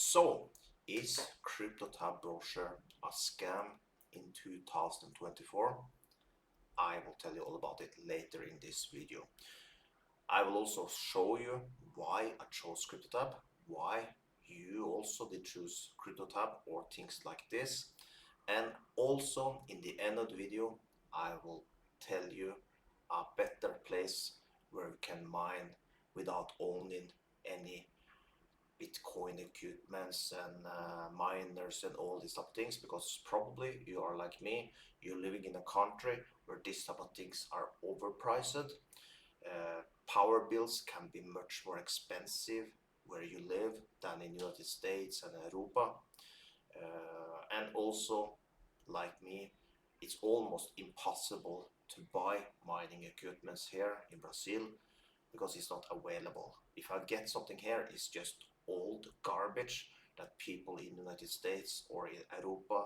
So, is CryptoTab brochure a scam in 2024? I will tell you all about it later in this video. I will also show you why I chose CryptoTab, why you also did choose CryptoTab or things like this. And also in the end of the video, I will tell you a better place where you can mine without owning any Bitcoin equipments and miners and all these type of things, because probably you are like me, you're living in a country where these type of things are overpriced. Power bills can be much more expensive where you live than in United States and Europa. And also, like me, it's almost impossible to buy mining equipments here in Brazil because it's not available. If I get something here, it's just old garbage that people in the United States or in Europa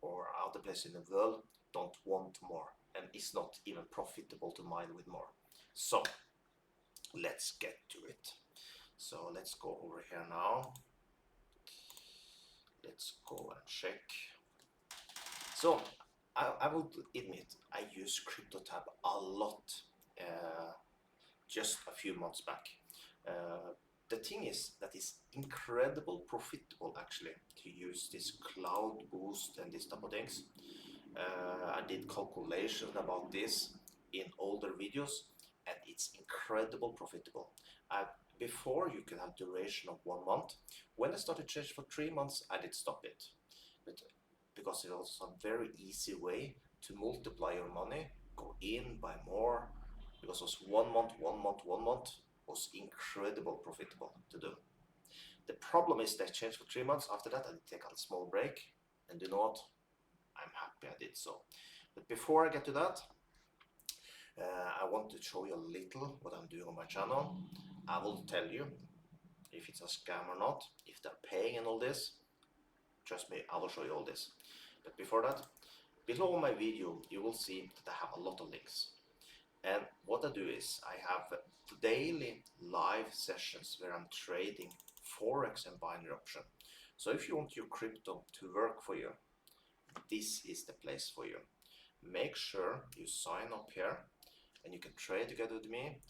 or other places in the world don't want more, and it's not even profitable to mine with more. So let's get to it. So let's go over here now. Let's go and check. So I will admit I use CryptoTab a lot just a few months back. The thing is that it's incredible profitable actually to use this cloud boost and these type of things. I did calculations about this in older videos, and it's incredible profitable. Before you can have duration of 1 month. When I started trading for 3 months, I did stop it, but because it was a very easy way to multiply your money, go in, buy more, because it was 1 month, 1 month, 1 month was incredible profitable to do. The problem is they changed for 3 months. After that, I did take a small break, and you know what? I'm happy I did so. But before I get to that, I want to show you a little what I'm doing on my channel. I will tell you if it's a scam or not, if they're paying and all this. Trust me, I will show you all this. But before that, below my video, you will see that I have a lot of links. And what I do is I have daily live sessions where I'm trading Forex and binary option. So if you want your crypto to work for you, this is the place for you. Make sure you sign up here and you can trade together with me.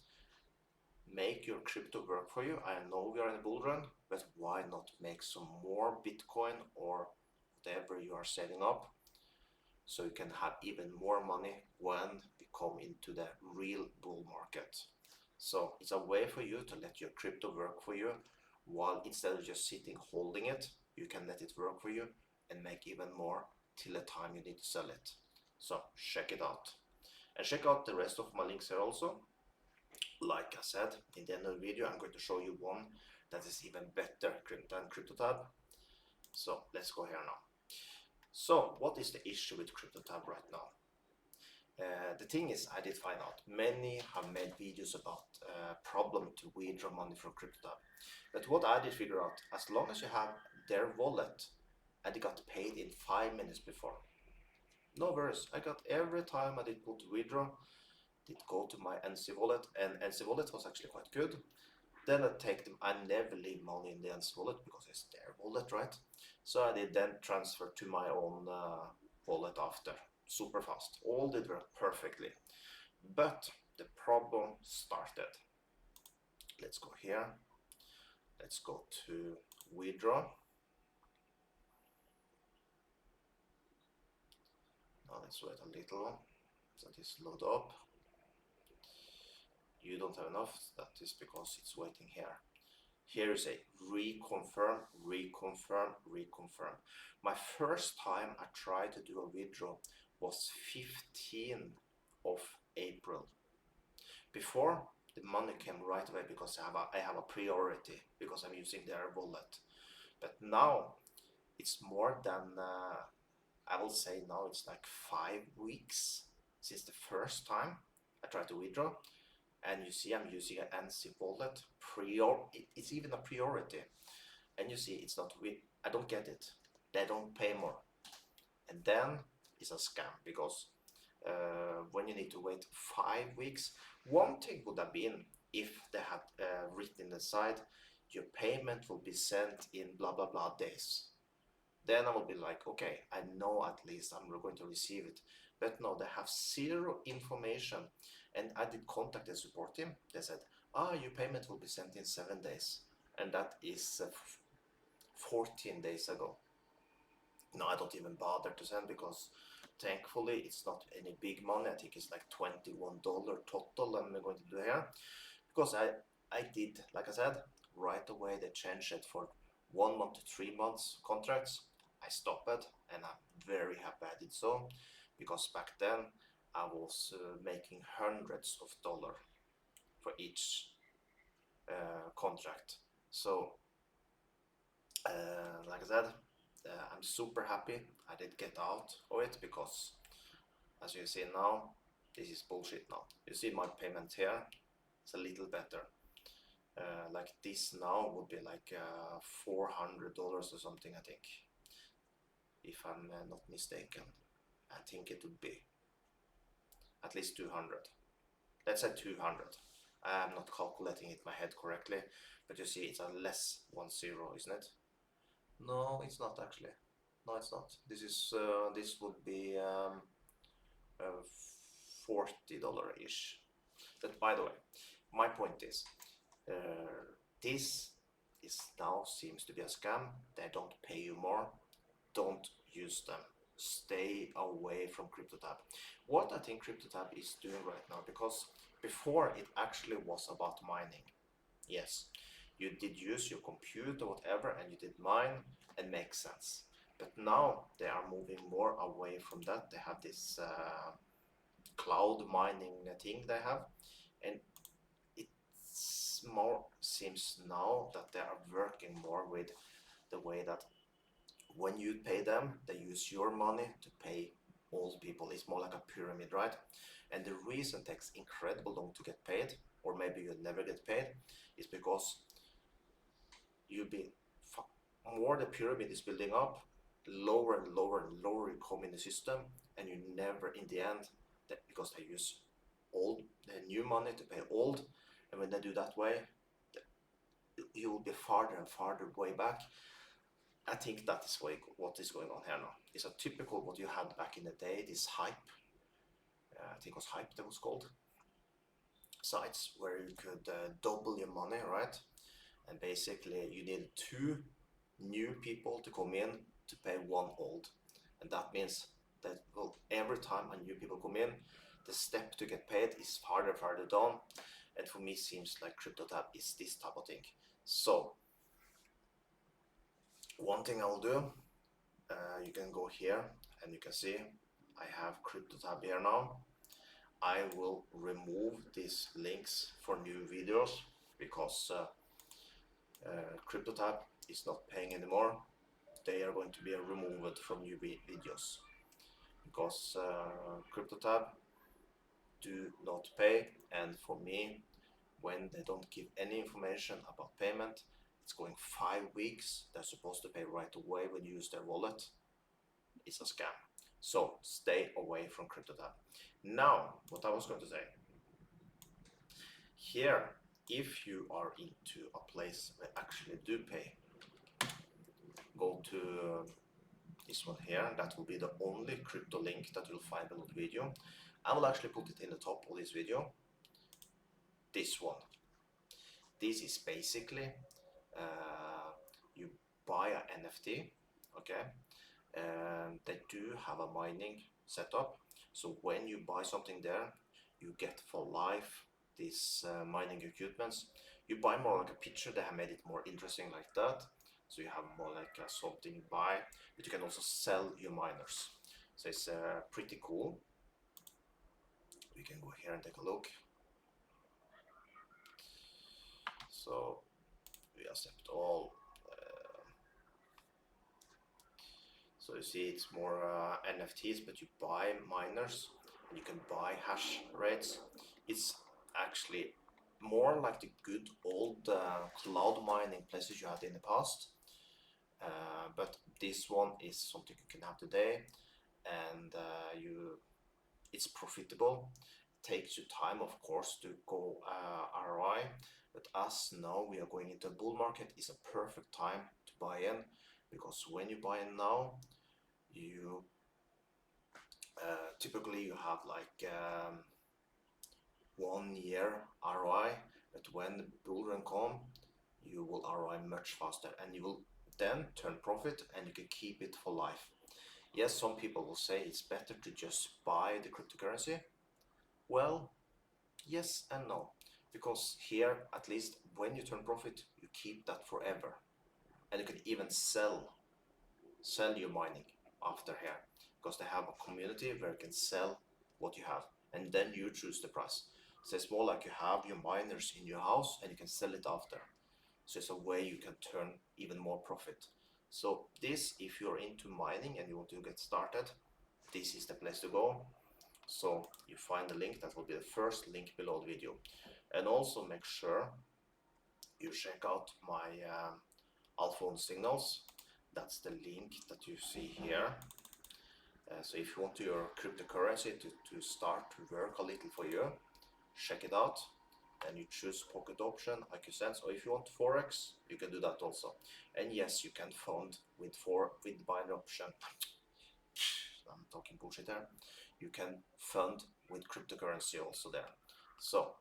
Make your crypto work for you. I know we are in a bull run, but why not make some more Bitcoin or whatever you are setting up, so you can have even more money when we come into the real bull market. So it's a way for you to let your crypto work for you, while instead of just sitting holding it, you can let it work for you and make even more till the time you need to sell it. So check it out. And check out the rest of my links here also. Like I said, in the end of the video, I'm going to show you one that is even better than CryptoTab. So let's go here now. So what is the issue with CryptoTab right now? The thing is, I did find out many have made videos about problem to withdraw money from CryptoTab. But what I did figure out, as long as you have their wallet and it got paid in 5 minutes before, no worries. I got every time I did put withdraw, did go to my NC wallet, and NC wallet was actually quite good. Then I take them, I never leave money in the NC wallet because it's their wallet, right? So I did then transfer to my own wallet after, super fast. All did work perfectly. But the problem started. Let's go here. Let's go to withdraw. Now let's wait a little. So this load up. You don't have enough. That is because it's waiting here. Here you say reconfirm, reconfirm, reconfirm. My first time I tried to do a withdraw was 15th of April. Before, the money came right away because I have a priority because I'm using their wallet. But now it's more than I will say now it's like 5 weeks since the first time I tried to withdraw. And you see I'm using an NC wallet. It's even a priority. And you see it's not, I don't get it. They don't pay more. And then it's a scam, because when you need to wait 5 weeks, one thing would have been if they had written inside, your payment will be sent in blah blah blah days. Then I will be like, okay, I know at least I'm going to receive it. But no, they have zero information. And I did contact the support team. They said, your payment will be sent in 7 days. And that is 14 days ago. No, I don't even bother to send because thankfully it's not any big money. I think it's like $21 total I'm going to do here. Because I did, like I said, right away they changed it for 1 month to 3 months contracts. I stopped it and I'm very happy I did so, because back then I was making hundreds of dollars for each contract. So like I said, I'm super happy I did get out of it, because as you see now, this is bullshit now. You see my payment here, it's a little better. Like this now would be like $400 or something, I think, if I'm not mistaken. I think it would be at least 200. Let's say 200. I'm not calculating it in my head correctly, but you see it's a less 10, isn't it? No, it's not actually. No, it's not. This is this would be $40-ish. But by the way, my point is, this is now seems to be a scam. They don't pay you more. Don't use them. Stay away from CryptoTab. What I think CryptoTab is doing right now, because before it actually was about mining. Yes, you did use your computer, whatever, and you did mine and make sense. But now they are moving more away from that. They have this cloud mining thing they have, and it's more seems now that they are working more with the way that when you pay them, they use your money to pay all people. It's more like a pyramid, right? And the reason it takes incredible long to get paid, or maybe you'll never get paid, is because you be more the pyramid is building up, lower and lower and lower you come in the system, and you never in the end, because they use old the new money to pay old, and when they do that way, you will be farther and farther way back. I think that is what is going on here now. It's a typical what you had back in the day, this hype. I think it was hype that was called. Sites where you could double your money, right? And basically you need 2 new people to come in to pay 1 old. And that means that, well, every time a new people come in, the step to get paid is farther down. And for me, seems like CryptoTab is this type of thing. So one thing I'll do, you can go here and you can see I have CryptoTab here now. I will remove these links for new videos, because CryptoTab is not paying anymore. They are going to be removed from new videos, because CryptoTab do not pay, and for me, when they don't give any information about payment, it's going 5 weeks. They're supposed to pay right away when you use their wallet. It's a scam. So stay away from CryptoTab. Now, what I was going to say, here, if you are into a place where actually do pay, go to this one here. That will be the only crypto link that you'll find below the video. I will actually put it in the top of this video. This one. This is basically you buy an NFT, okay, and they do have a mining setup. So when you buy something there, you get for life these mining equipments. You buy more like a picture. They have made it more interesting like that. So you have more like something you buy, but you can also sell your miners. So it's pretty cool. We can go here and take a look. So we accept all. So you see it's more NFTs, but you buy miners and you can buy hash rates. It's actually more like the good old cloud mining places you had in the past. But this one is something you can have today, and it's profitable. Takes you time, of course, to go ROI, But as now we are going into a bull market, is a perfect time to buy in, because when you buy in now, you typically you have like 1 year ROI, but when the bull run come, you will ROI much faster, and you will then turn profit, and you can keep it for life. Yes, some people will say it's better to just buy the cryptocurrency. Well, yes and no, because here, at least when you turn profit, you keep that forever, and you can even sell your mining after here, because they have a community where you can sell what you have, and then you choose the price. So it's more like you have your miners in your house and you can sell it after. So it's a way you can turn even more profit. So this, if you're into mining and you want to get started, this is the place to go. So you find the link, that will be the first link below the video. And also make sure you check out my Altcoins signals. That's the link that you see here. So if you want your cryptocurrency to start to work a little for you, check it out. And you choose pocket option, IQ Sense, or if you want Forex, you can do that also. And yes, you can fund with binary option. I'm talking bullshit there. You can fund with cryptocurrency also there. So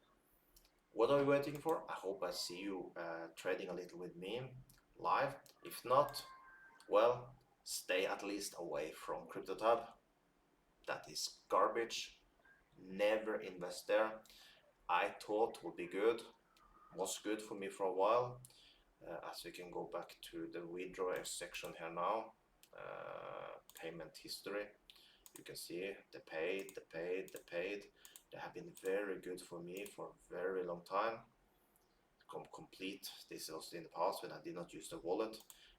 what are we waiting for? I hope I see you trading a little with me live. If not, well, stay at least away from CryptoTab. That is garbage. Never invest there. I thought would be good, was good for me for a while. As we can go back to the withdrawal section here now, payment history, you can see they paid. They have been very good for me for a very long time. Complete. This was in the past when I did not use the wallet,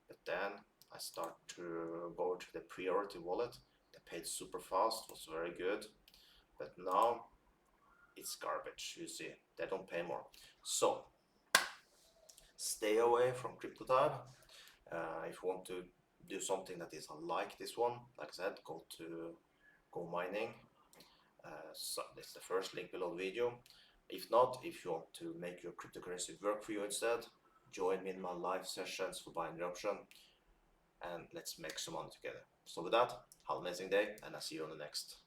but then I start to go to the priority wallet. They paid super fast, was very good, but now it's garbage. You see, they don't pay more. So stay away from CryptoTab. If you want to do something that is like this one, like I said, go to GoMining. So that's the first link below the video. If not, if you want to make your cryptocurrency work for you instead, join me in my live sessions for binary option, and let's make some money together. So with that, have an amazing day, and I'll see you on the next.